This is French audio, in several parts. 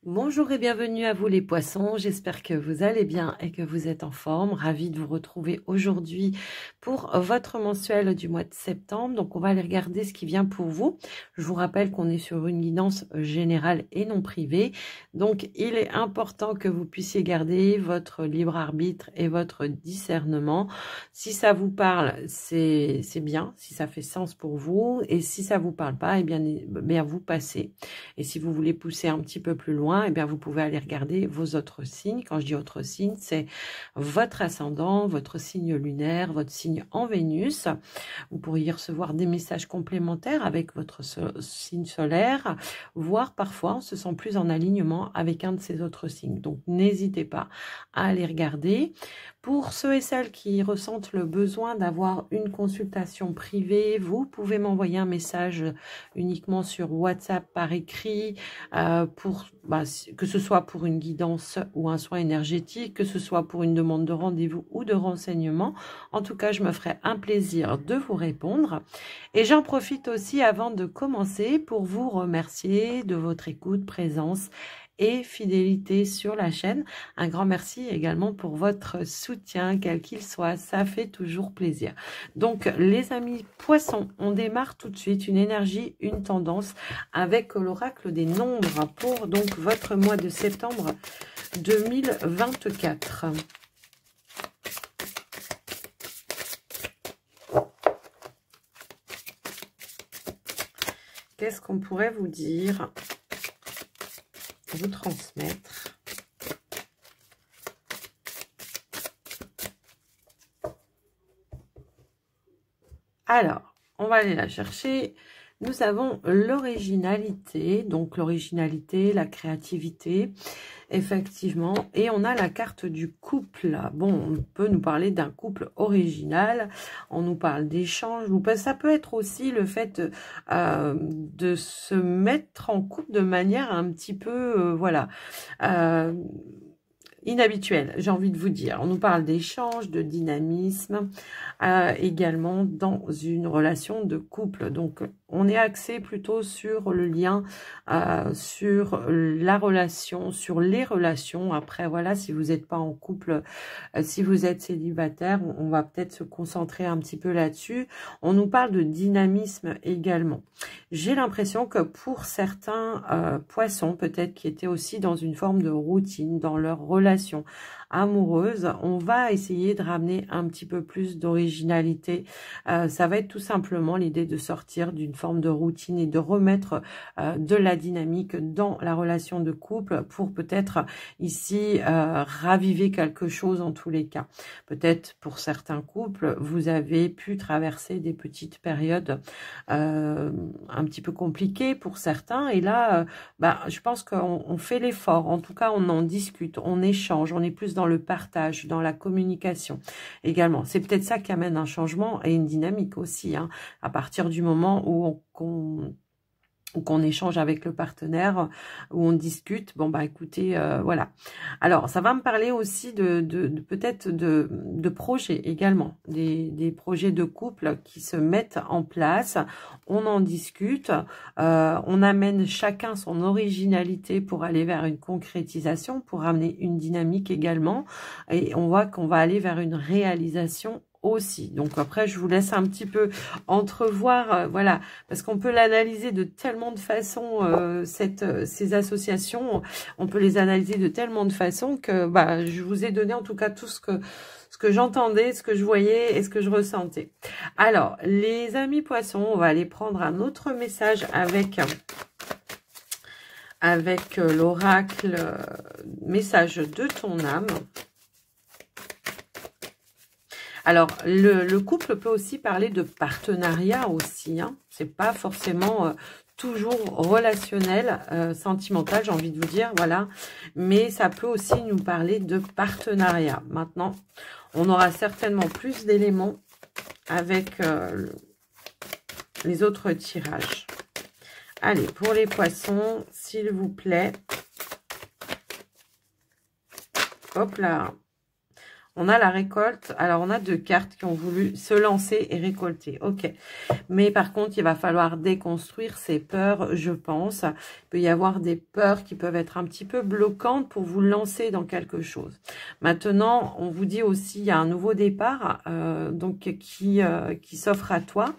Bonjour et bienvenue à vous les poissons, j'espère que vous allez bien et que vous êtes en forme. Ravie de vous retrouver aujourd'hui pour votre mensuel du mois de septembre. Donc on va aller regarder ce qui vient pour vous. Je vous rappelle qu'on est sur une guidance générale et non privée. Donc il est important que vous puissiez garder votre libre arbitre et votre discernement. Si ça vous parle, c'est bien, si ça fait sens pour vous. Et si ça vous parle pas, eh bien vous passez. Et si vous voulez pousser un petit peu plus loin, eh bien vous pouvez aller regarder vos autres signes. Quand je dis autres signes, c'est votre ascendant, votre signe lunaire, votre signe en Vénus. Vous pourriez recevoir des messages complémentaires avec votre signe solaire, voire parfois on se sent plus en alignement avec un de ces autres signes. Donc n'hésitez pas à aller regarder. Pour ceux et celles qui ressentent le besoin d'avoir une consultation privée, vous pouvez m'envoyer un message uniquement sur WhatsApp par écrit, que ce soit pour une guidance ou un soin énergétique, que ce soit pour une demande de rendez-vous ou de renseignement. En tout cas, je me ferai un plaisir de vous répondre. Et j'en profite aussi avant de commencer pour vous remercier de votre écoute, présence et fidélité sur la chaîne. Un grand merci également pour votre soutien, quel qu'il soit, ça fait toujours plaisir. Donc les amis poissons, on démarre tout de suite une énergie, une tendance avec l'oracle des nombres pour donc votre mois de septembre 2024. Qu'est-ce qu'on pourrait vous dire, vous transmettre? Alors, on va aller la chercher. Nous avons l'originalité, donc l'originalité, la créativité, effectivement. Et on a la carte du couple. Bon, on peut nous parler d'un couple original, on nous parle d'échange. Ça peut être aussi le fait de se mettre en couple de manière un petit peu, inhabituelle, j'ai envie de vous dire. On nous parle d'échange, de dynamisme, également dans une relation de couple. Donc, on est axé plutôt sur le lien, sur la relation, sur les relations. Après, voilà, si vous n'êtes pas en couple, si vous êtes célibataire, on va peut-être se concentrer un petit peu là-dessus. On nous parle de dynamisme également. J'ai l'impression que pour certains poissons, peut-être qui étaient aussi dans une forme de routine, dans leur relation amoureuse, on va essayer de ramener un petit peu plus d'originalité. Ça va être tout simplement l'idée de sortir d'une forme de routine et de remettre de la dynamique dans la relation de couple pour peut-être ici raviver quelque chose en tous les cas. Peut-être pour certains couples, vous avez pu traverser des petites périodes un petit peu compliquées pour certains et là, je pense qu'on fait l'effort. En tout cas, on en discute, on échange, on est plus dans le partage, dans la communication également. C'est peut-être ça qui amène un changement et une dynamique aussi, hein, à partir du moment où qu'on échange avec le partenaire, où on discute. Bon, écoutez, voilà. Alors, ça va me parler aussi peut-être de projets également, des projets de couple qui se mettent en place. On en discute, on amène chacun son originalité pour aller vers une concrétisation, pour amener une dynamique également. Et on voit qu'on va aller vers une réalisation aussi. Donc après, je vous laisse un petit peu entrevoir, voilà, parce qu'on peut l'analyser de tellement de façons, ces associations, on peut les analyser de tellement de façons que je vous ai donné en tout cas tout ce que j'entendais, ce que je voyais et ce que je ressentais. Alors, les amis poissons, on va aller prendre un autre message avec l'oracle message de ton âme. Alors, le couple peut aussi parler de partenariat aussi, hein. C'est pas forcément toujours relationnel, sentimental, j'ai envie de vous dire, voilà. Mais ça peut aussi nous parler de partenariat. Maintenant, on aura certainement plus d'éléments avec les autres tirages. Allez, pour les poissons, s'il vous plaît. Hop là. On a la récolte. Alors, on a 2 cartes qui ont voulu se lancer et récolter. Ok. Mais par contre, il va falloir déconstruire ces peurs, je pense. Il peut y avoir des peurs qui peuvent être un petit peu bloquantes pour vous lancer dans quelque chose. Maintenant, on vous dit aussi, il y a un nouveau départ donc qui s'offre à toi.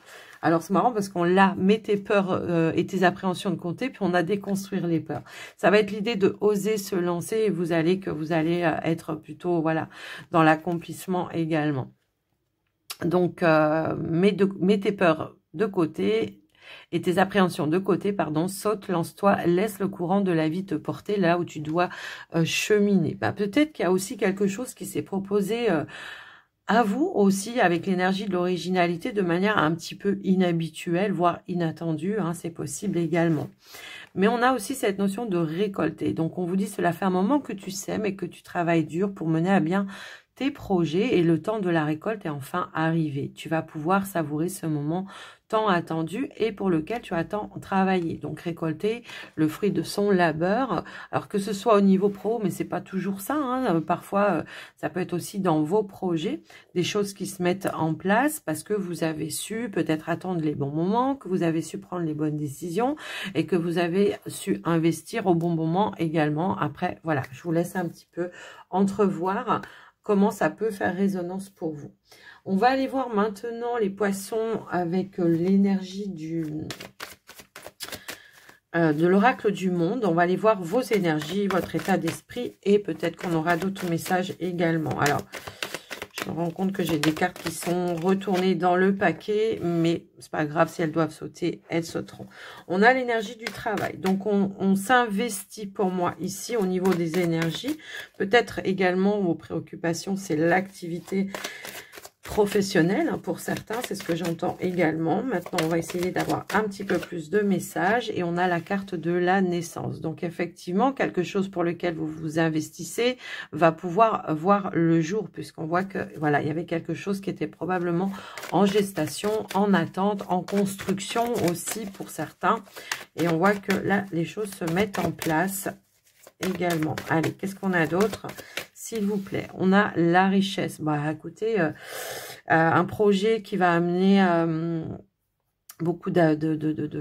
Alors, c'est marrant parce qu'on l'a, mets tes peurs et tes appréhensions de côté, puis on a déconstruire les peurs. Ça va être l'idée de oser se lancer et vous allez être plutôt, voilà, dans l'accomplissement également. Donc, mets tes peurs de côté et tes appréhensions de côté, pardon, saute, lance-toi, laisse le courant de la vie te porter là où tu dois cheminer. Bah, peut-être qu'il y a aussi quelque chose qui s'est proposé à vous aussi, avec l'énergie de l'originalité, de manière un petit peu inhabituelle, voire inattendue, hein, c'est possible également. Mais on a aussi cette notion de récolter. Donc, on vous dit, cela fait un moment que tu sèmes et que tu travailles dur pour mener à bien tes projets et le temps de la récolte est enfin arrivé. Tu vas pouvoir savourer ce moment tant attendu et pour lequel tu as tant travaillé. Donc, récolter le fruit de son labeur. Alors, que ce soit au niveau pro, mais c'est pas toujours ça. Hein. Parfois, ça peut être aussi dans vos projets, des choses qui se mettent en place parce que vous avez su peut-être attendre les bons moments, que vous avez su prendre les bonnes décisions et que vous avez su investir au bon moment également. Après, voilà, je vous laisse un petit peu entrevoir comment ça peut faire résonance pour vous. On va aller voir maintenant les poissons avec l'énergie de l'oracle du monde. On va aller voir vos énergies, votre état d'esprit et peut-être qu'on aura d'autres messages également. Alors, je me rends compte que j'ai des cartes qui sont retournées dans le paquet, mais c'est pas grave, si elles doivent sauter, elles sauteront. On a l'énergie du travail. Donc, on s'investit pour moi ici au niveau des énergies. Peut-être également vos préoccupations, c'est l'activité professionnelle pour certains, c'est ce que j'entends également. Maintenant, on va essayer d'avoir un petit peu plus de messages et on a la carte de la naissance. Donc, effectivement, quelque chose pour lequel vous vous investissez va pouvoir voir le jour puisqu'on voit que, voilà, il y avait quelque chose qui était probablement en gestation, en attente, en construction aussi pour certains. Et on voit que là, les choses se mettent en place également. Allez, qu'est-ce qu'on a d'autre ? S'il vous plaît, on a la richesse. Bah, écoutez, un projet qui va amener beaucoup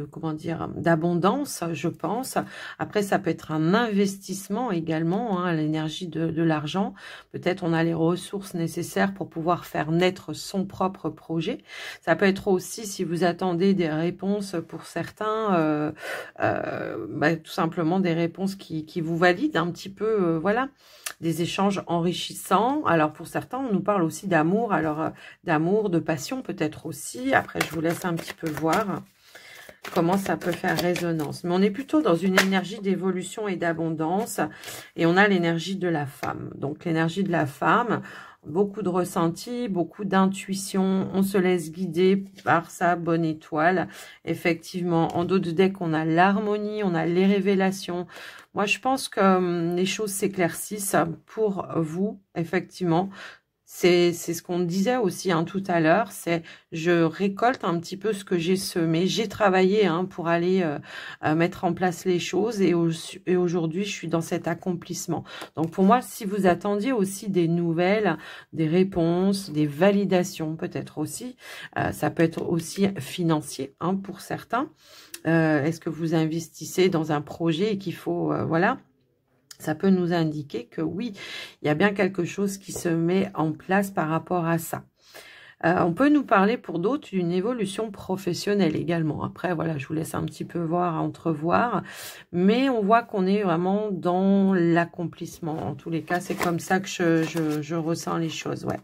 comment dire, d'abondance, je pense. Après, ça peut être un investissement également, hein, l'énergie de l'argent. Peut-être on a les ressources nécessaires pour pouvoir faire naître son propre projet. Ça peut être aussi, si vous attendez des réponses pour certains, bah, tout simplement des réponses qui vous valident un petit peu, voilà, des échanges enrichissants. Alors, pour certains, on nous parle aussi d'amour. Alors, d'amour, de passion peut-être aussi. Après, je vous laisse un petit peu voir comment ça peut faire résonance. Mais on est plutôt dans une énergie d'évolution et d'abondance. Et on a l'énergie de la femme. Donc, l'énergie de la femme, beaucoup de ressenti, beaucoup d'intuition. On se laisse guider par sa bonne étoile. Effectivement, en dos de deck, on a l'harmonie, on a les révélations. Moi, je pense que les choses s'éclaircissent pour vous, effectivement. C'est ce qu'on disait aussi hein, tout à l'heure, c'est je récolte un petit peu ce que j'ai semé. J'ai travaillé hein, pour aller mettre en place les choses et aujourd'hui, je suis dans cet accomplissement. Donc pour moi, si vous attendiez aussi des nouvelles, des réponses, des validations peut-être aussi, ça peut être aussi financier hein, pour certains. Est-ce que vous investissez dans un projet et qu'il faut, voilà, ça peut nous indiquer que oui, il y a bien quelque chose qui se met en place par rapport à ça. On peut nous parler pour d'autres d'une évolution professionnelle également. Après, voilà, je vous laisse un petit peu voir, entrevoir. Mais on voit qu'on est vraiment dans l'accomplissement. En tous les cas, c'est comme ça que je ressens les choses, ouais.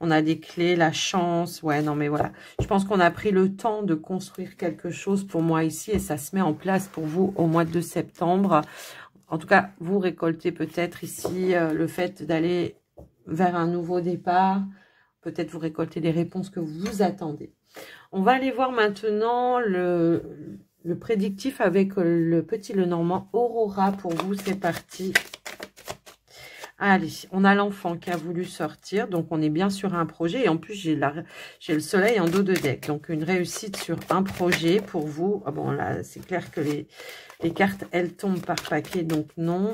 On a des clés, la chance. Ouais, non, mais voilà. Je pense qu'on a pris le temps de construire quelque chose pour moi ici. Et ça se met en place pour vous au mois de septembre. En tout cas, vous récoltez peut-être ici le fait d'aller vers un nouveau départ. Peut-être vous récoltez les réponses que vous attendez. On va aller voir maintenant le prédictif avec le petit Lenormand Aurora pour vous. C'est parti. Allez, on a l'enfant qui a voulu sortir. Donc, on est bien sur un projet. Et en plus, j'ai le soleil en dos de deck. Donc, une réussite sur un projet pour vous. Ah bon, là, c'est clair que les cartes, elles tombent par paquet. Donc, non.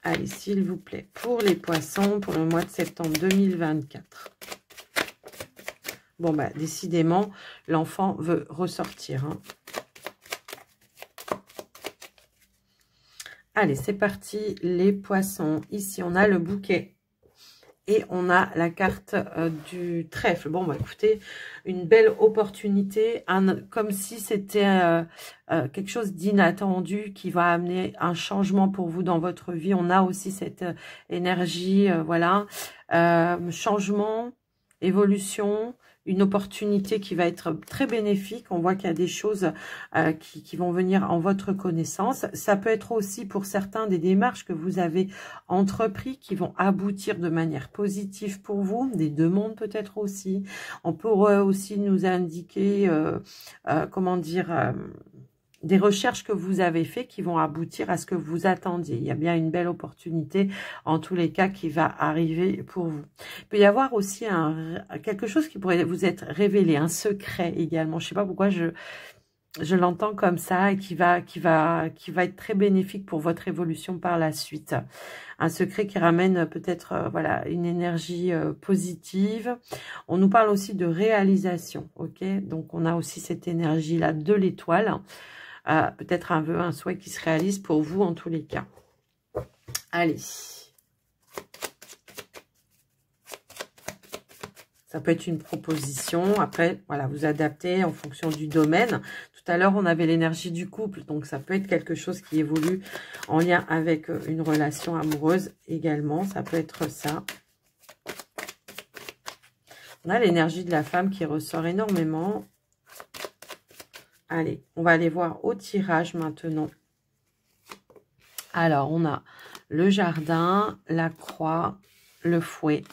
Allez, s'il vous plaît, pour les poissons, pour le mois de septembre 2024. Bon, bah, décidément, l'enfant veut ressortir. Hein. Allez, c'est parti, les poissons. Ici, on a le bouquet. Et on a la carte du trèfle. Bon, bah écoutez, une belle opportunité, comme si c'était quelque chose d'inattendu qui va amener un changement pour vous dans votre vie. On a aussi cette énergie, voilà, changement, évolution, une opportunité qui va être très bénéfique. On voit qu'il y a des choses qui vont venir en votre connaissance. Ça peut être aussi pour certains des démarches que vous avez entrepris qui vont aboutir de manière positive pour vous. Des demandes peut-être aussi. On pourrait aussi nous indiquer, comment dire... des recherches que vous avez fait qui vont aboutir à ce que vous attendiez. Il y a bien une belle opportunité, en tous les cas, qui va arriver pour vous. Il peut y avoir aussi quelque chose qui pourrait vous être révélé, un secret également. Je ne sais pas pourquoi je l'entends comme ça et qui va être très bénéfique pour votre évolution par la suite. Un secret qui ramène peut-être voilà, une énergie positive. On nous parle aussi de réalisation, ok? Donc, on a aussi cette énergie-là de l'étoile. Peut-être un vœu, un souhait qui se réalise pour vous en tous les cas. Allez. Ça peut être une proposition. Après, voilà, vous adaptez en fonction du domaine. Tout à l'heure, on avait l'énergie du couple. Donc, ça peut être quelque chose qui évolue en lien avec une relation amoureuse également. Ça peut être ça. On a l'énergie de la femme qui ressort énormément. Allez, on va aller voir au tirage maintenant. Alors, on a le jardin, la croix, le fouet.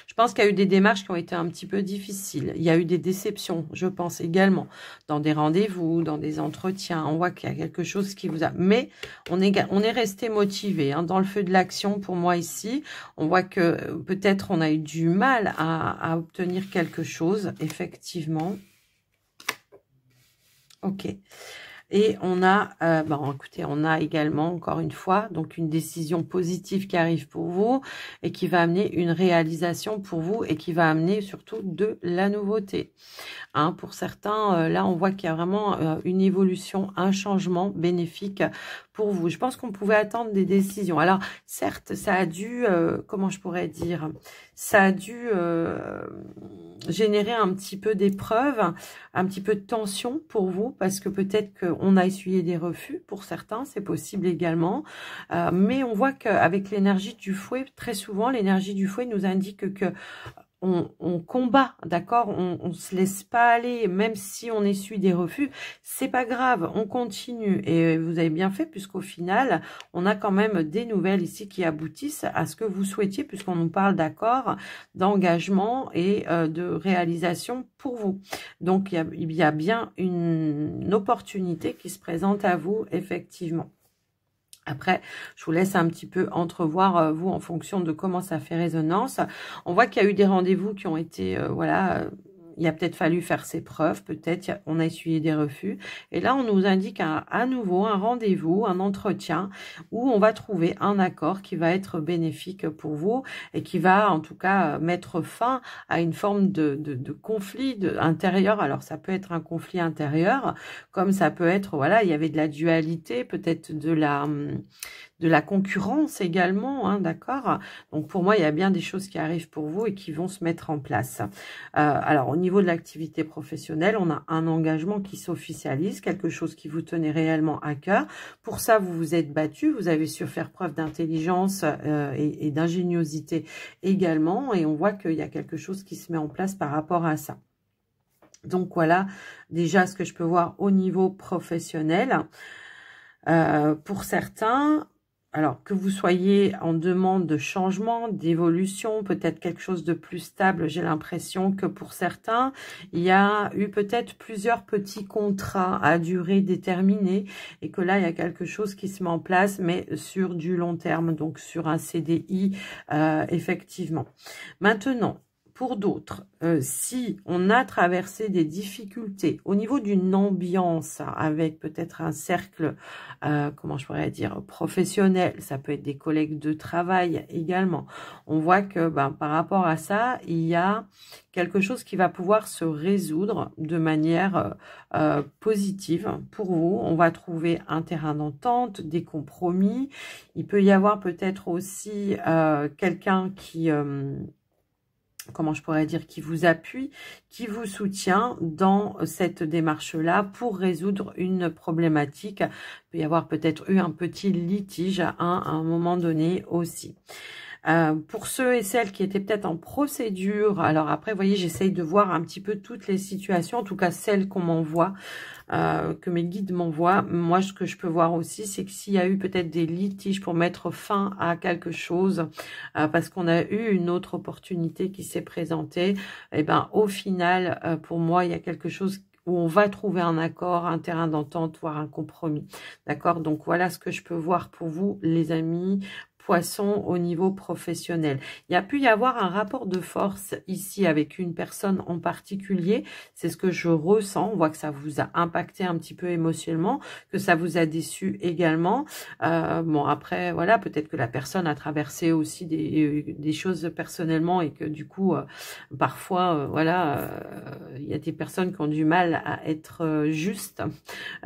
Je pense qu'il y a eu des démarches qui ont été un petit peu difficiles. Il y a eu des déceptions, je pense également, dans des rendez-vous, dans des entretiens. On voit qu'il y a quelque chose qui vous a... Mais on est resté motivé hein, dans le feu de l'action pour moi ici. On voit que peut-être on a eu du mal à obtenir quelque chose, effectivement. Ok. Et on a, bon, écoutez, on a également, encore une fois, donc une décision positive qui arrive pour vous et qui va amener une réalisation pour vous et qui va amener surtout de la nouveauté. Hein, pour certains, là, on voit qu'il y a vraiment une évolution, un changement bénéfique pour vous. Je pense qu'on pouvait attendre des décisions. Alors, certes, ça a dû, comment je pourrais dire, ça a dû générer un petit peu d'épreuves, un petit peu de tension pour vous, parce que peut-être qu'on a essuyé des refus pour certains, c'est possible également. Mais on voit qu'avec l'énergie du fouet, très souvent, l'énergie du fouet nous indique que on combat, d'accord, on se laisse pas aller, même si on essuie des refus, c'est pas grave, on continue. Et vous avez bien fait, puisqu'au final, on a quand même des nouvelles ici qui aboutissent à ce que vous souhaitiez, puisqu'on nous parle d'accord, d'engagement et de réalisation pour vous. Donc, il y a bien une opportunité qui se présente à vous, effectivement. Après, je vous laisse un petit peu entrevoir, vous, en fonction de comment ça fait résonance. On voit qu'il y a eu des rendez-vous qui ont été, voilà, il a peut-être fallu faire ses preuves, peut-être on a essuyé des refus. Et là, on nous indique à nouveau un rendez-vous, un entretien, où on va trouver un accord qui va être bénéfique pour vous et qui va, en tout cas, mettre fin à une forme de conflit intérieur. Alors, ça peut être un conflit intérieur, comme ça peut être, voilà, il y avait de la dualité, peut-être de la concurrence également, hein, d'accord? Donc, pour moi, il y a bien des choses qui arrivent pour vous et qui vont se mettre en place. Alors, au niveau de l'activité professionnelle, on a un engagement qui s'officialise, quelque chose qui vous tenait réellement à cœur. Pour ça, vous vous êtes battu, vous avez su faire preuve d'intelligence et d'ingéniosité également. Et on voit qu'il y a quelque chose qui se met en place par rapport à ça. Donc, voilà déjà ce que je peux voir au niveau professionnel. Pour certains, alors que vous soyez en demande de changement, d'évolution, peut-être quelque chose de plus stable, j'ai l'impression que pour certains, il y a eu peut-être plusieurs petits contrats à durée déterminée et que là, il y a quelque chose qui se met en place, mais sur du long terme, donc sur un CDI, effectivement. Maintenant, pour d'autres, si on a traversé des difficultés au niveau d'une ambiance avec peut-être un cercle, comment je pourrais dire, professionnel, ça peut être des collègues de travail également, on voit que par rapport à ça, il y a quelque chose qui va pouvoir se résoudre de manière positive pour vous. On va trouver un terrain d'entente, des compromis. Il peut y avoir peut-être aussi quelqu'un qui... comment je pourrais dire, qui vous appuie, qui vous soutient dans cette démarche-là pour résoudre une problématique. Il peut y avoir peut-être eu un petit litige à un moment donné aussi. Pour ceux et celles qui étaient peut-être en procédure, alors après, vous voyez, j'essaye de voir un petit peu toutes les situations, en tout cas celles qu'on m'envoie, que mes guides m'envoient. Moi, ce que je peux voir aussi, c'est que s'il y a eu peut-être des litiges pour mettre fin à quelque chose, parce qu'on a eu une autre opportunité qui s'est présentée, et au final, pour moi, il y a quelque chose où on va trouver un accord, un terrain d'entente, voire un compromis. D'accord? Donc, voilà ce que je peux voir pour vous, les amis. Poisson au niveau professionnel. Il y a pu y avoir un rapport de force ici avec une personne en particulier. C'est ce que je ressens. On voit que ça vous a impacté un petit peu émotionnellement, que ça vous a déçu également. Bon, après, voilà, peut-être que la personne a traversé aussi des choses personnellement et que du coup, parfois, voilà, il y a des personnes qui ont du mal à être justes.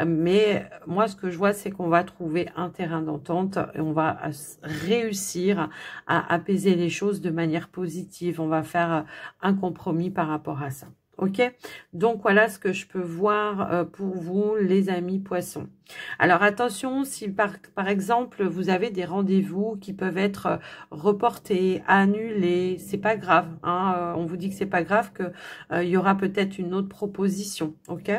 Mais moi, ce que je vois, c'est qu'on va trouver un terrain d'entente et on va réussir à apaiser les choses de manière positive. On va faire un compromis par rapport à ça. Ok? Donc, voilà ce que je peux voir pour vous, les amis poissons. Alors, attention, si par exemple, vous avez des rendez-vous qui peuvent être reportés, annulés, c'est pas grave. Hein, on vous dit que c'est pas grave, qu'il y aura peut-être une autre proposition. Ok?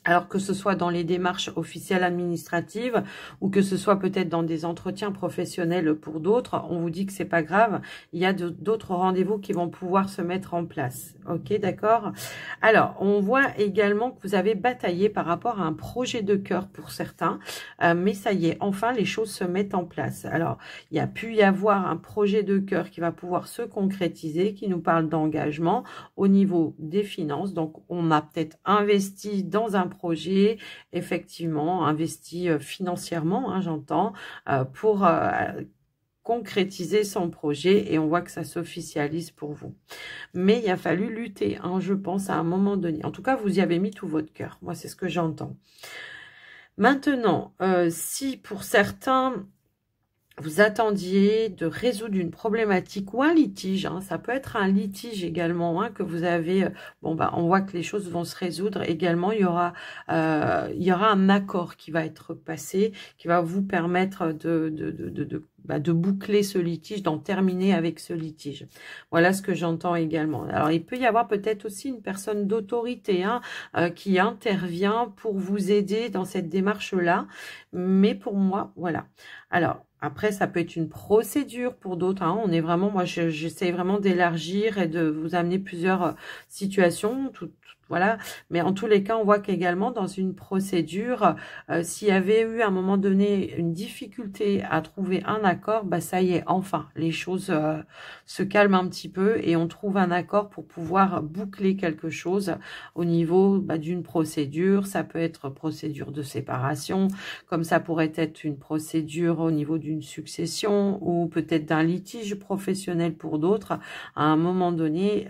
Alors que ce soit dans les démarches officielles administratives ou que ce soit peut-être dans des entretiens professionnels pour d'autres, on vous dit que c'est pas grave. Il y a d'autres rendez-vous qui vont pouvoir se mettre en place. Ok, d'accord? Alors, on voit également que vous avez bataillé par rapport à un projet de cœur pour certains, mais ça y est, enfin les choses se mettent en place. Alors, il y a pu y avoir un projet de cœur qui va pouvoir se concrétiser, qui nous parle d'engagement au niveau des finances. Donc, on a peut-être investi dans un projet, effectivement, investi financièrement, hein, j'entends, pour concrétiser son projet et on voit que ça s'officialise pour vous. Mais il a fallu lutter, hein, je pense, à un moment donné. En tout cas, vous y avez mis tout votre cœur. Moi, c'est ce que j'entends. Maintenant, si pour certains... vous attendiez de résoudre une problématique ou un litige, hein, ça peut être un litige également hein, que vous avez, bon on voit que les choses vont se résoudre également, il y aura un accord qui va être passé, qui va vous permettre de boucler ce litige, d'en terminer avec ce litige. Voilà ce que j'entends également. Alors, il peut y avoir peut-être aussi une personne d'autorité hein, qui intervient pour vous aider dans cette démarche-là, mais pour moi, voilà. Alors, après, ça peut être une procédure pour d'autres. Hein. On est vraiment, moi, j'essaie vraiment d'élargir et de vous amener plusieurs situations, voilà. Mais en tous les cas, on voit qu'également dans une procédure, s'il y avait eu à un moment donné une difficulté à trouver un accord, ça y est, enfin, les choses se calment un petit peu et on trouve un accord pour pouvoir boucler quelque chose au niveau d'une procédure. Ça peut être procédure de séparation, comme ça pourrait être une procédure au niveau d'une succession ou peut-être d'un litige professionnel pour d'autres à un moment donné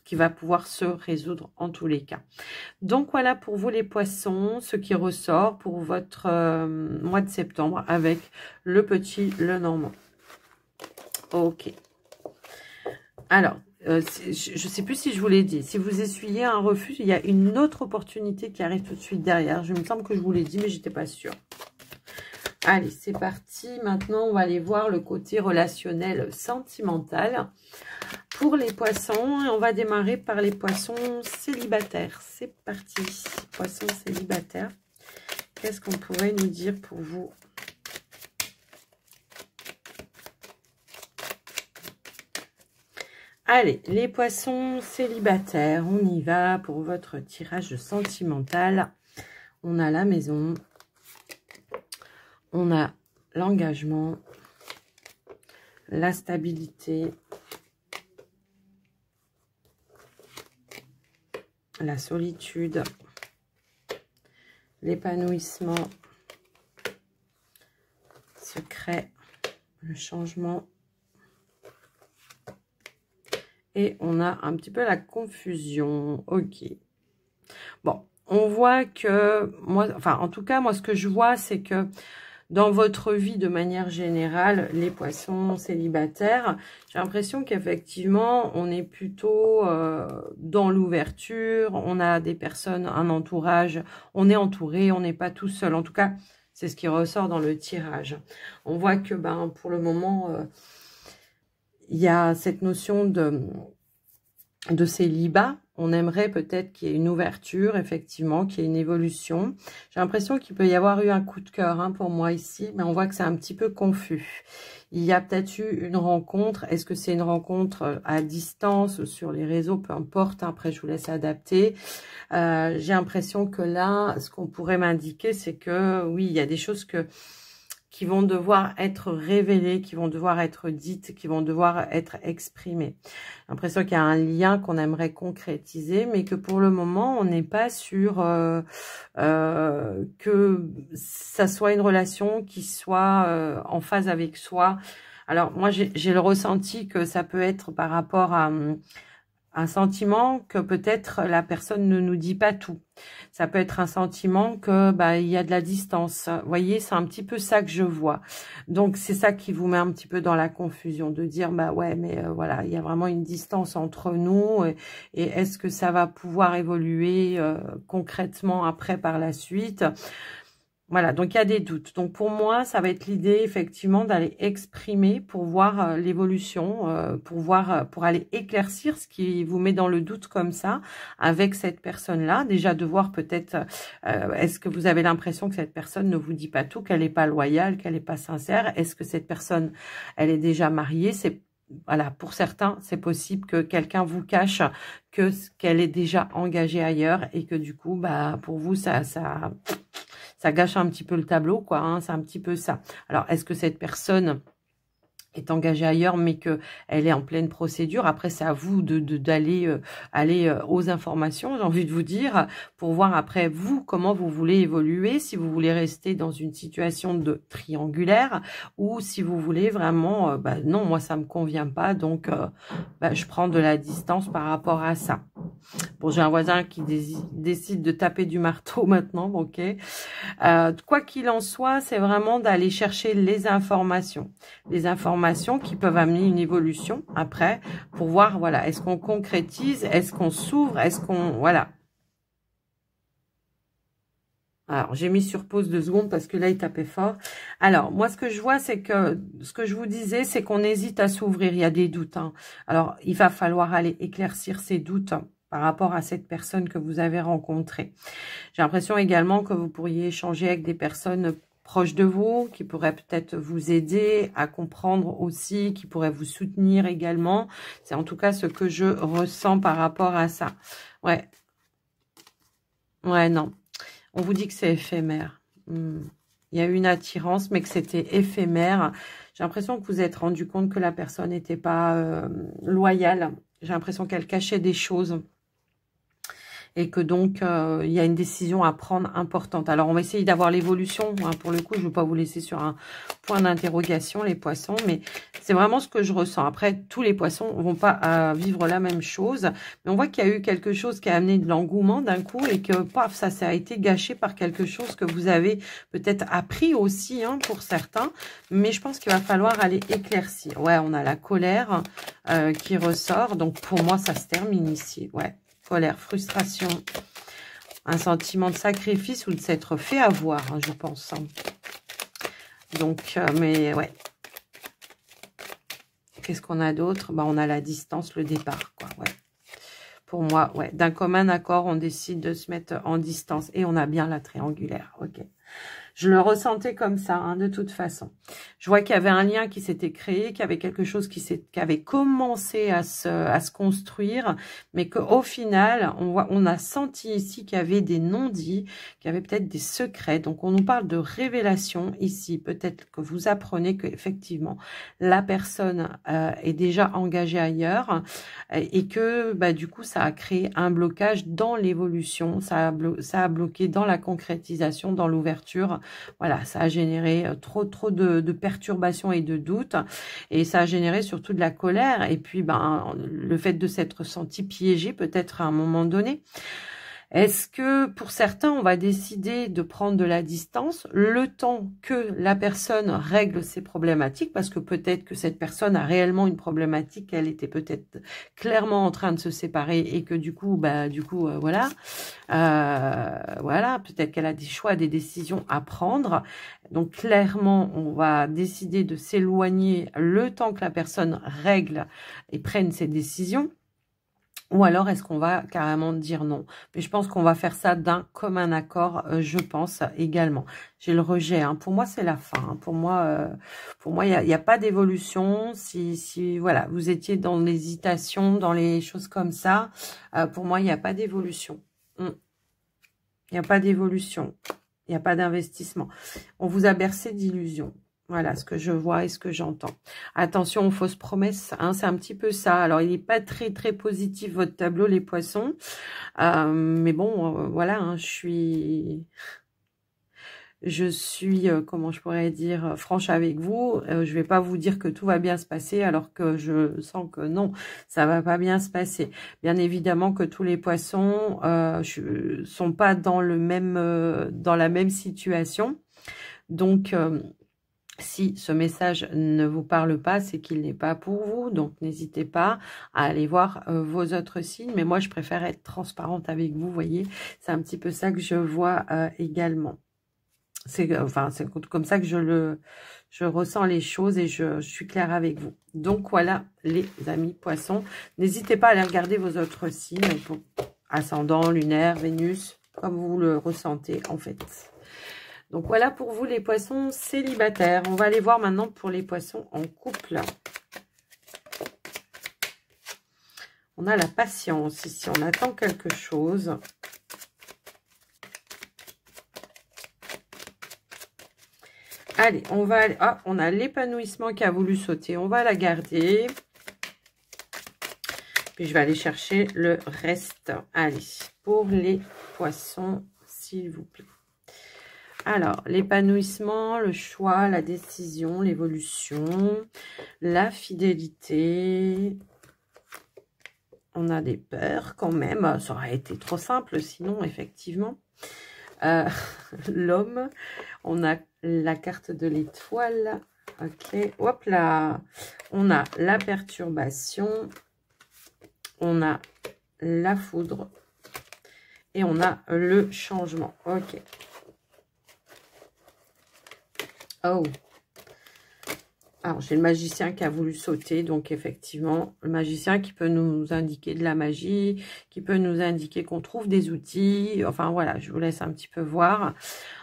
qui va pouvoir se résoudre en tous les cas. Donc voilà pour vous les poissons, ce qui ressort pour votre mois de septembre avec le petit Lenormand. Ok. Alors, je ne sais plus si je vous l'ai dit. Si vous essuyez un refus, il y a une autre opportunité qui arrive tout de suite derrière. Je me semble que je vous l'ai dit, mais j'étais pas sûre. Allez, c'est parti. Maintenant, on va aller voir le côté relationnel sentimental pour les poissons. Et on va démarrer par les poissons célibataires. C'est parti. Poissons célibataires. Qu'est-ce qu'on pourrait nous dire pour vous? Allez, les poissons célibataires. On y va pour votre tirage sentimental. On a la maison. On a l'engagement, la stabilité, la solitude, l'épanouissement, secret, le changement. Et on a un petit peu la confusion. Ok. Bon, on voit que, moi, enfin, en tout cas, moi, ce que je vois, c'est que dans votre vie, de manière générale, les poissons célibataires, j'ai l'impression qu'effectivement, on est plutôt dans l'ouverture, on a des personnes, un entourage, on est entouré, on n'est pas tout seul. En tout cas, c'est ce qui ressort dans le tirage. On voit que, ben, pour le moment, il y a cette notion de célibat. On aimerait peut-être qu'il y ait une ouverture, effectivement, qu'il y ait une évolution. J'ai l'impression qu'il peut y avoir eu un coup de cœur pour moi ici, mais on voit que c'est un petit peu confus. Il y a peut-être eu une rencontre. Est-ce que c'est une rencontre à distance, sur les réseaux, peu importe. Après, je vous laisse adapter. J'ai l'impression que là, ce qu'on pourrait m'indiquer, c'est que, oui, il y a des choses qui vont devoir être révélées, qui vont devoir être dites, qui vont devoir être exprimées. J'ai l'impression qu'il y a un lien qu'on aimerait concrétiser, mais que pour le moment, on n'est pas sûr que ça soit une relation qui soit en phase avec soi. Alors, moi, j'ai le ressenti que ça peut être par rapport à un sentiment que peut-être la personne ne nous dit pas tout. Ça peut être un sentiment que il y a de la distance. Vous voyez, c'est un petit peu ça que je vois. Donc c'est ça qui vous met un petit peu dans la confusion, de dire ouais, mais voilà, il y a vraiment une distance entre nous et est-ce que ça va pouvoir évoluer concrètement après par la suite? Voilà, donc il y a des doutes. Donc pour moi, ça va être l'idée effectivement d'aller exprimer pour voir l'évolution, pour aller éclaircir ce qui vous met dans le doute comme ça avec cette personne-là. Déjà de voir peut-être, est-ce que vous avez l'impression que cette personne ne vous dit pas tout, qu'elle n'est pas loyale, qu'elle n'est pas sincère? Est-ce que cette personne, elle est déjà mariée? Voilà, pour certains, c'est possible que quelqu'un vous cache qu'elle est déjà engagée ailleurs et que du coup, pour vous, ça gâche un petit peu le tableau, quoi. C'est un petit peu ça. Alors, est-ce que cette personne est engagée ailleurs, mais que elle est en pleine procédure? Après, c'est à vous d'aller aller aux informations, j'ai envie de vous dire, pour voir après vous comment vous voulez évoluer, si vous voulez rester dans une situation de triangulaire ou si vous voulez vraiment, non, moi ça me convient pas, donc je prends de la distance par rapport à ça. Bon, j'ai un voisin qui décide de taper du marteau maintenant, ok. Quoi qu'il en soit, c'est vraiment d'aller chercher les informations qui peuvent amener une évolution après, pour voir, voilà, est-ce qu'on concrétise, est-ce qu'on s'ouvre, est-ce qu'on, voilà. Alors, j'ai mis sur pause 2 secondes parce que là, il tapait fort. Alors, moi, ce que je vois, c'est que, ce que je vous disais, c'est qu'on hésite à s'ouvrir. Il y a des doutes. Alors, il va falloir aller éclaircir ces doutes par rapport à cette personne que vous avez rencontrée. J'ai l'impression également que vous pourriez échanger avec des personnes proches de vous, qui pourraient peut-être vous aider à comprendre aussi, qui pourraient vous soutenir également. C'est en tout cas ce que je ressens par rapport à ça. Ouais. Ouais, non. On vous dit que c'est éphémère. Il y a eu une attirance, mais que c'était éphémère. J'ai l'impression que vous vous êtes rendu compte que la personne n'était pas loyale. J'ai l'impression qu'elle cachait des choses. Et que donc, il y a une décision à prendre importante. Alors, on va essayer d'avoir l'évolution. Pour le coup, je ne vais pas vous laisser sur un point d'interrogation, les poissons. Mais c'est vraiment ce que je ressens. Après, tous les poissons ne vont pas vivre la même chose. Mais on voit qu'il y a eu quelque chose qui a amené de l'engouement d'un coup. Et que, paf, ça a été gâché par quelque chose que vous avez peut-être appris aussi, pour certains. Mais je pense qu'il va falloir aller éclaircir. Ouais, on a la colère qui ressort. Donc, pour moi, ça se termine ici. Ouais. Colère, frustration, un sentiment de sacrifice ou de s'être fait avoir, je pense. Donc, mais ouais. Qu'est-ce qu'on a d'autre? On a la distance, le départ, quoi. Ouais. Pour moi, ouais. D'un commun accord, on décide de se mettre en distance. Et on a bien la triangulaire, ok. Je le ressentais comme ça, hein, de toute façon. Je vois qu'il y avait un lien qui s'était créé, qu'il y avait quelque chose qui avait commencé à se construire, mais qu'au final, on a senti ici qu'il y avait des non-dits, qu'il y avait peut-être des secrets. Donc, on nous parle de révélation ici. Peut-être que vous apprenez qu'effectivement, la personne est déjà engagée ailleurs et que, bah, du coup, ça a créé un blocage dans l'évolution, ça a bloqué dans la concrétisation, dans l'ouverture. Voilà, ça a généré trop de perturbations et de doutes, et ça a généré surtout de la colère, et puis ben, le fait de s'être senti piégé peut-être à un moment donné. Est-ce que pour certains, on va décider de prendre de la distance le temps que la personne règle ses problématiques, parce que peut-être que cette personne a réellement une problématique, elle était peut-être clairement en train de se séparer et que du coup, voilà, voilà, peut-être qu'elle a des choix, des décisions à prendre. Donc clairement, on va décider de s'éloigner le temps que la personne règle et prenne ses décisions. Ou alors, est-ce qu'on va carrément dire non? Mais je pense qu'on va faire ça d'un commun accord, je pense également. J'ai le rejet. Hein. Pour moi, c'est la fin. Hein. Pour moi, il n'y a pas d'évolution. Si voilà, vous étiez dans l'hésitation, dans les choses comme ça, pour moi, il n'y a pas d'évolution. Il n'y a pas d'évolution. Il n'y a pas d'investissement. On vous a bercé d'illusions. Voilà ce que je vois et ce que j'entends. Attention aux fausses promesses, hein, c'est un petit peu ça. Alors, il n'est pas très positif, votre tableau, les poissons. Mais bon, voilà, hein, je suis comment je pourrais dire, franche avec vous. Je vais pas vous dire que tout va bien se passer, alors que je sens que non, ça va pas bien se passer. Bien évidemment que tous les poissons sont pas dans dans la même situation. Donc... si ce message ne vous parle pas, c'est qu'il n'est pas pour vous. Donc, n'hésitez pas à aller voir vos autres signes. Mais moi, je préfère être transparente avec vous, voyez. C'est un petit peu ça que je vois également. C'est comme ça que je ressens les choses et je suis claire avec vous. Donc, voilà, les amis poissons. N'hésitez pas à aller regarder vos autres signes. Ascendant, lunaire, Vénus, comme vous le ressentez, en fait. Donc, voilà pour vous, les poissons célibataires. On va aller voir maintenant pour les poissons en couple. On a la patience ici. On attend quelque chose. Allez, on va aller... Ah, on a l'épanouissement qui a voulu sauter. On va la garder. Puis, je vais aller chercher le reste. Allez, pour les poissons, s'il vous plaît. Alors, l'épanouissement, le choix, la décision, l'évolution, la fidélité. On a des peurs quand même. Ça aurait été trop simple sinon, effectivement. L'homme. On a la carte de l'étoile. Ok, hop là. On a la perturbation. On a la foudre. Et on a le changement. Ok. Oh, alors j'ai le magicien qui a voulu sauter, donc effectivement, le magicien qui peut nous indiquer de la magie, qui peut nous indiquer qu'on trouve des outils, enfin voilà, je vous laisse un petit peu voir.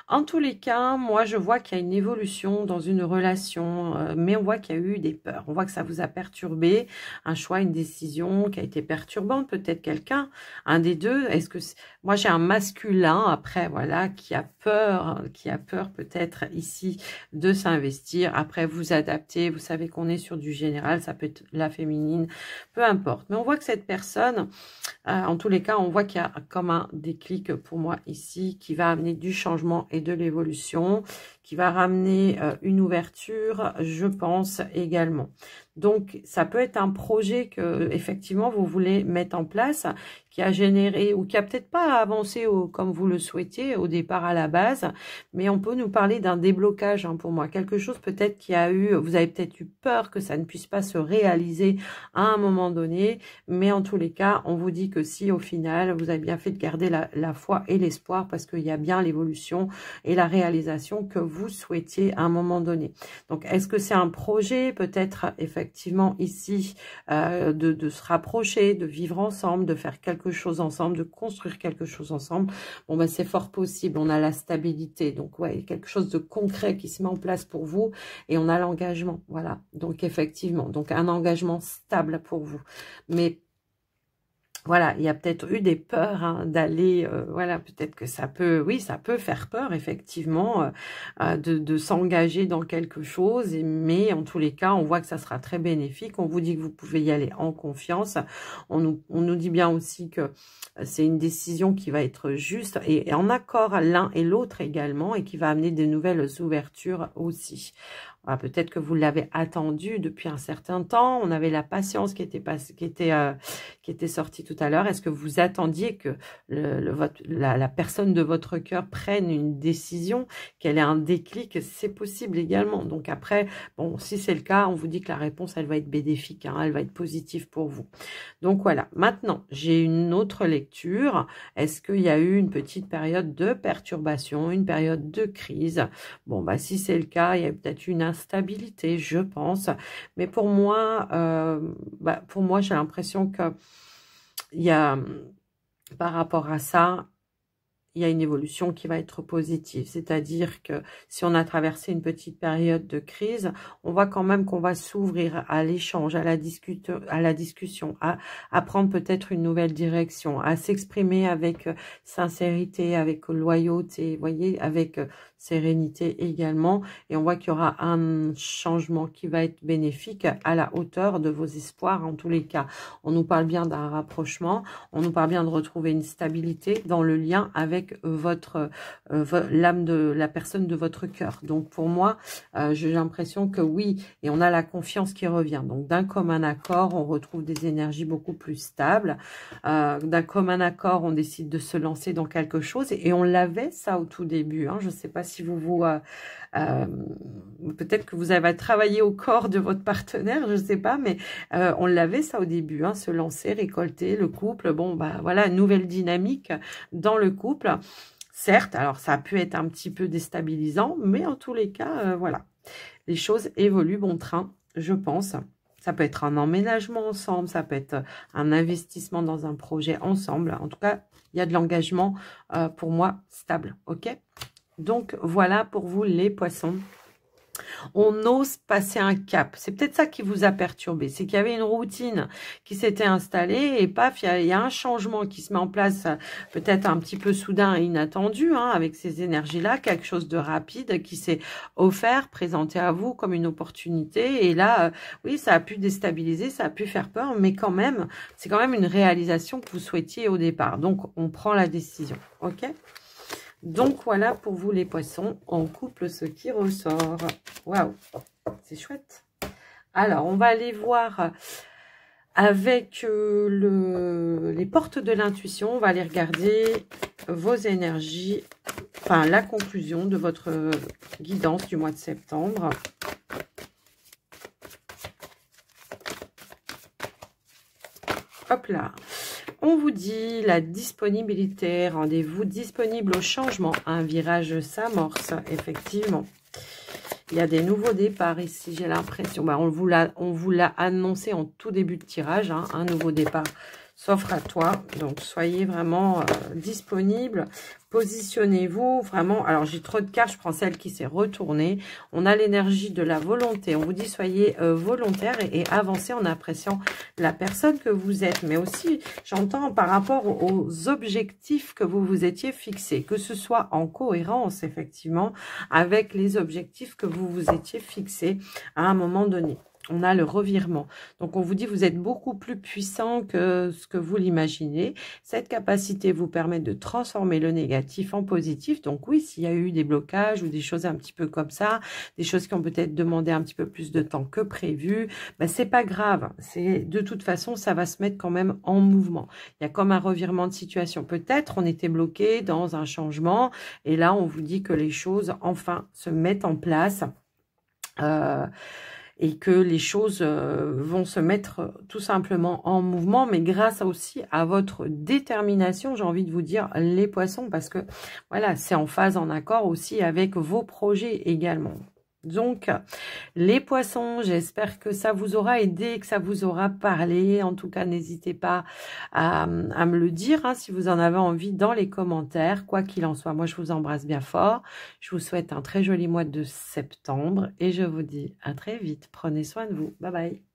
En tous les cas, moi, je vois qu'il y a une évolution dans une relation, mais on voit qu'il y a eu des peurs. On voit que ça vous a perturbé, un choix, une décision qui a été perturbante. Peut-être quelqu'un, un des deux. Est-ce que moi, j'ai un masculin, après, voilà, qui a peur peut-être ici de s'investir. Après, vous adaptez. Vous savez qu'on est sur du général, ça peut être la féminine, peu importe. Mais on voit que cette personne, en tous les cas, on voit qu'il y a comme un déclic pour moi ici qui va amener du changement et de l'évolution, qui va ramener une ouverture, je pense également. Donc, ça peut être un projet que effectivement vous voulez mettre en place, qui a généré ou qui a peut-être pas avancé comme vous le souhaitiez au départ à la base, mais on peut nous parler d'un déblocage pour moi. Quelque chose peut-être qui a eu, vous avez peut-être eu peur que ça ne puisse pas se réaliser à un moment donné, mais en tous les cas, on vous dit que si au final, vous avez bien fait de garder la foi et l'espoir parce qu'il y a bien l'évolution et la réalisation que vous souhaitiez à un moment donné. Donc, est-ce que c'est un projet peut-être effectivement ici de se rapprocher, de vivre ensemble, de faire quelque quelque chose ensemble, de construire quelque chose ensemble, bon, ben, c'est fort possible. On a la stabilité. Donc, ouais, quelque chose de concret qui se met en place pour vous et on a l'engagement. Voilà. Donc, effectivement, donc un engagement stable pour vous. Mais voilà, il y a peut-être eu des peurs hein, d'aller, voilà, peut-être que ça peut, oui, ça peut faire peur, effectivement, de s'engager dans quelque chose, mais en tous les cas, on voit que ça sera très bénéfique, on vous dit que vous pouvez y aller en confiance, on nous dit bien aussi que c'est une décision qui va être juste et en accord l'un et l'autre également, et qui va amener de nouvelles ouvertures aussi. Ah, peut-être que vous l'avez attendu depuis un certain temps. On avait la patience qui était sortie tout à l'heure. Est-ce que vous attendiez que la personne de votre cœur prenne une décision, qu'elle ait un déclic? C'est possible également. Donc après, bon, si c'est le cas, on vous dit que la réponse, elle va être bénéfique, hein, elle va être positive pour vous. Donc voilà. Maintenant, j'ai une autre lecture. Est-ce qu'il y a eu une petite période de perturbation, une période de crise? Bon, bah si c'est le cas, il y a peut-être une instabilité, je pense. Mais pour moi, j'ai l'impression que il y a, par rapport à ça, il y a une évolution qui va être positive. C'est-à-dire que si on a traversé une petite période de crise, on voit quand même qu'on va s'ouvrir à l'échange, à la discussion, à prendre peut-être une nouvelle direction, à s'exprimer avec sincérité, avec loyauté, vous voyez, avec sérénité également. Et on voit qu'il y aura un changement qui va être bénéfique à la hauteur de vos espoirs en tous les cas. On nous parle bien d'un rapprochement, on nous parle bien de retrouver une stabilité dans le lien avec l'âme de la personne de votre cœur. Donc pour moi, j'ai l'impression que oui, et on a la confiance qui revient. Donc d'un commun accord, on retrouve des énergies beaucoup plus stables. D'un commun accord, on décide de se lancer dans quelque chose. Et on l'avait ça au tout début. Hein. Je ne sais pas si peut-être que vous avez travaillé au corps de votre partenaire, je ne sais pas, mais on l'avait ça au début, hein, se lancer, récolter, le couple, bon, bah voilà, nouvelle dynamique dans le couple. Certes, alors ça a pu être un petit peu déstabilisant, mais en tous les cas, voilà, les choses évoluent bon train, je pense. Ça peut être un emménagement ensemble, ça peut être un investissement dans un projet ensemble. En tout cas, il y a de l'engagement pour moi stable, ok ? Donc, voilà pour vous les poissons. On ose passer un cap. C'est peut-être ça qui vous a perturbé. C'est qu'il y avait une routine qui s'était installée et paf, il y a un changement qui se met en place, peut-être un petit peu soudain et inattendu, hein, avec ces énergies-là, quelque chose de rapide qui s'est offert, présenté à vous comme une opportunité. Et là, oui, ça a pu déstabiliser, ça a pu faire peur, mais quand même, c'est quand même une réalisation que vous souhaitiez au départ. Donc, on prend la décision, ok ? Donc, voilà pour vous les poissons, en couple ce qui ressort. Waouh, c'est chouette. Alors, on va aller voir avec les portes de l'intuition. On va aller regarder vos énergies, enfin la conclusion de votre guidance du mois de septembre. Hop là. On vous dit la disponibilité, rendez-vous disponible au changement. Un virage s'amorce, effectivement. Il y a des nouveaux départs ici, j'ai l'impression. Bah, on vous l'a annoncé en tout début de tirage, hein, un nouveau départ s'offre à toi. Donc, soyez vraiment disponible. Positionnez-vous vraiment. Alors, j'ai trop de cartes. Je prends celle qui s'est retournée. On a l'énergie de la volonté. On vous dit soyez volontaire et avancez en appréciant la personne que vous êtes. Mais aussi, j'entends par rapport aux objectifs que vous vous étiez fixés. Que ce soit en cohérence, effectivement, avec les objectifs que vous vous étiez fixés à un moment donné. On a le revirement. Donc, on vous dit vous êtes beaucoup plus puissant que ce que vous l'imaginez. Cette capacité vous permet de transformer le négatif en positif. Donc, oui, s'il y a eu des blocages ou des choses un petit peu comme ça, des choses qui ont peut-être demandé un petit peu plus de temps que prévu, ben, c'est pas grave. De toute façon, ça va se mettre quand même en mouvement. Il y a comme un revirement de situation. Peut-être on était bloqué dans un changement et là, on vous dit que les choses, enfin, se mettent en place. Et que les choses vont se mettre tout simplement en mouvement, mais grâce aussi à votre détermination, j'ai envie de vous dire, les poissons, parce que voilà, c'est en phase, en accord aussi avec vos projets également. Donc, les poissons, j'espère que ça vous aura aidé, que ça vous aura parlé. En tout cas, n'hésitez pas à me le dire hein, si vous en avez envie dans les commentaires. Quoi qu'il en soit, moi, je vous embrasse bien fort. Je vous souhaite un très joli mois de septembre et je vous dis à très vite. Prenez soin de vous. Bye bye.